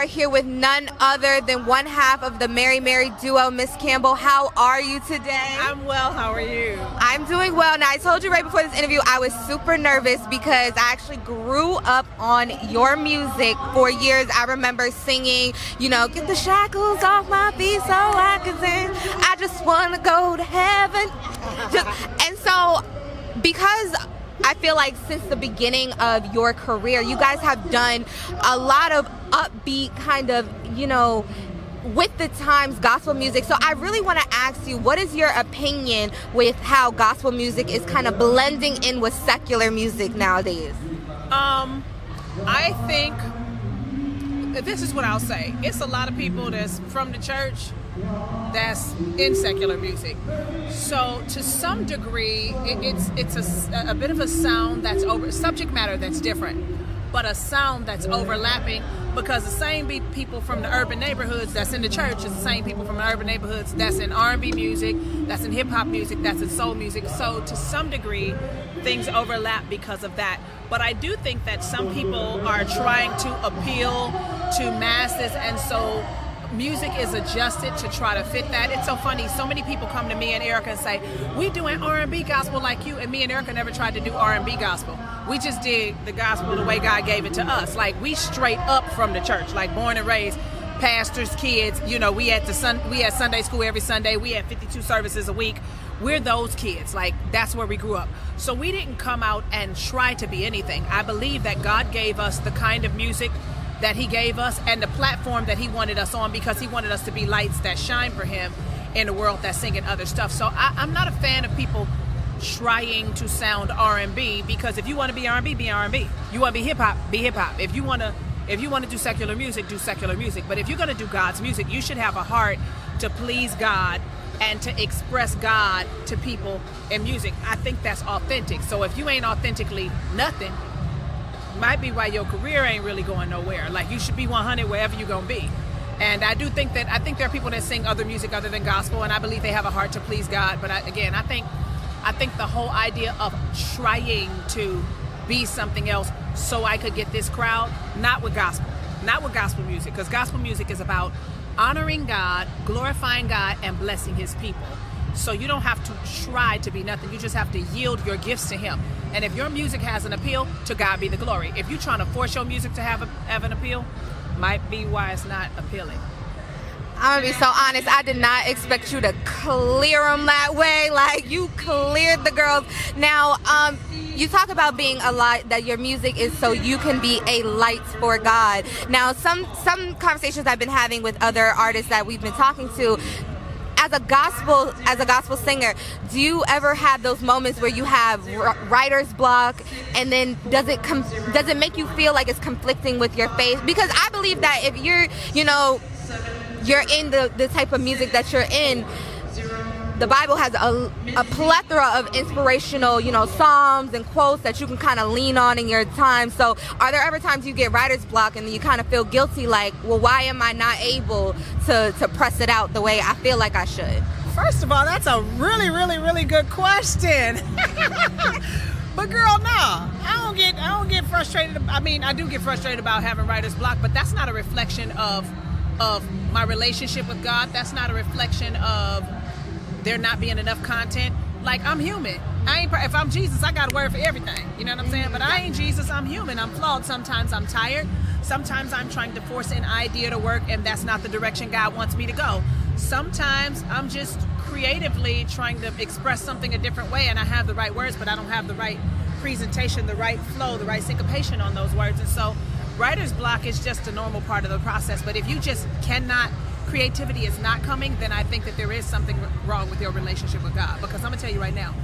Are here with none other than one half of the Mary Mary duo, Miss Campbell. How are you today? I'm well. How are you? I'm doing well. Now, I told you right before this interview I was super nervous because I actually grew up on your music for years. I remember singing, get the shackles off my feet so I can sing. I just want to go to heaven. And so, because I feel like since the beginning of your career, you guys have done a lot of upbeat kind of, with the times gospel music. So I really want to ask you, what is your opinion with how gospel music is kind of blending in with secular music nowadays? I think this is what I'll say. It's a lot of people that's from the church that's in secular music. So to some degree, it's a bit of a sound that's subject matter that's different, but a sound that's overlapping, because the same people from the urban neighborhoods that's in the church is the same people from the urban neighborhoods that's in R&B music, that's in hip-hop music, that's in soul music. So to some degree, things overlap because of that. But I do think that some people are trying to appeal to masses, and so music is adjusted to try to fit that. It's so funny. So many people come to me and Erica and say, we doing R&B gospel like you. And me and Erica never tried to do R&B gospel. We just did the gospel the way God gave it to us. Like, we straight up from the church, like born and raised, pastors, kids. We had Sunday school every Sunday. We had 52 services a week. We're those kids. Like, that's where we grew up. So we didn't come out and try to be anything. I believe that God gave us the kind of music that he gave us and the platform that he wanted us on, because he wanted us to be lights that shine for him in a world that's singing other stuff. So I'm not a fan of people trying to sound R&B, because if you want to be R&B, be R&B. You want to be hip-hop, be hip-hop. If you want to do secular music, do secular music. But if you're going to do God's music, you should have a heart to please God and to express God to people in music. I think that's authentic. So if you ain't authentically nothing, might be why your career ain't really going nowhere. Like, you should be 100 wherever you're gonna be. And I think there are people that sing other music other than gospel, and I believe they have a heart to please God. But I think the whole idea of trying to be something else so I could get this crowd, not with gospel music, because gospel music is about honoring God, glorifying God, and blessing his people. So you don't have to try to be nothing. You just have to yield your gifts to him. And if your music has an appeal, to God be the glory. If you're trying to force your music to have an appeal, might be why it's not appealing. I'm gonna be so honest, I did not expect you to clear them that way. Like, you cleared the girls. Now, you talk about being a light, that your music is so you can be a light for God. Now, some conversations I've been having with other artists that we've been talking to, as a gospel singer, do you ever have those moments where you have writer's block, and then does it make you feel like it's conflicting with your faith? Because I believe that if you're in the type of music that you're in, the Bible has a plethora of inspirational, psalms and quotes that you can kind of lean on in your time. So are there ever times you get writer's block and you kind of feel guilty, like, well, why am I not able to press it out the way I feel like I should? First of all, that's a really, really, really good question. But girl, no, I don't get frustrated. I mean, I do get frustrated about having writer's block, but that's not a reflection of my relationship with God. That's not a reflection of there not being enough content. Like, I'm human. If I'm Jesus, I got a word for everything. You know what I'm saying? But I ain't Jesus. I'm human. I'm flawed. Sometimes I'm tired. Sometimes I'm trying to force an idea to work, and that's not the direction God wants me to go. Sometimes I'm just creatively trying to express something a different way, and I have the right words, but I don't have the right presentation, the right flow, the right syncopation on those words. And so writer's block is just a normal part of the process. But if you just cannot, creativity is not coming, then I think that there is something wrong with your relationship with God. Because I'm gonna tell you right now,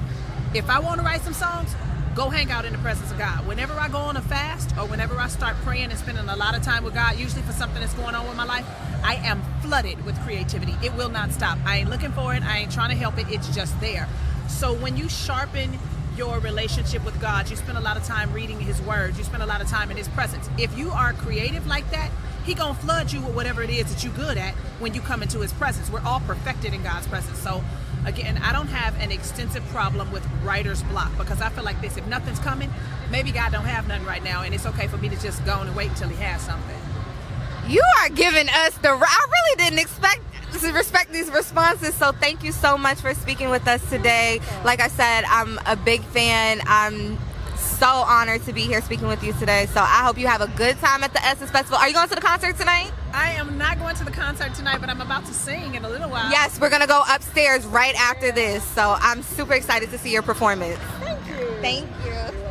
if I want to write some songs, go hang out in the presence of God. Whenever I go on a fast, or whenever I start praying and spending a lot of time with God, usually for something that's going on with my life, I am flooded with creativity. It will not stop. I ain't looking for it. I ain't trying to help it. It's just there. So when you sharpen your relationship with God, you spend a lot of time reading his words, you spend a lot of time in his presence. If you are creative like that, he gonna flood you with whatever it is that you're good at when you come into his presence. We're all perfected in God's presence. So again, I don't have an extensive problem with writer's block, because I feel like this: if nothing's coming, maybe God don't have nothing right now, and it's okay for me to just go on and wait until he has something. You are giving us the. I really didn't respect these responses. So thank you so much for speaking with us today. Like I said, I'm a big fan. I'm so honored to be here speaking with you today. So I hope you have a good time at the Essence Festival. Are you going to the concert tonight? I am not going to the concert tonight, but I'm about to sing in a little while. Yes, we're going to go upstairs right after this. So I'm super excited to see your performance. Thank you. Thank you.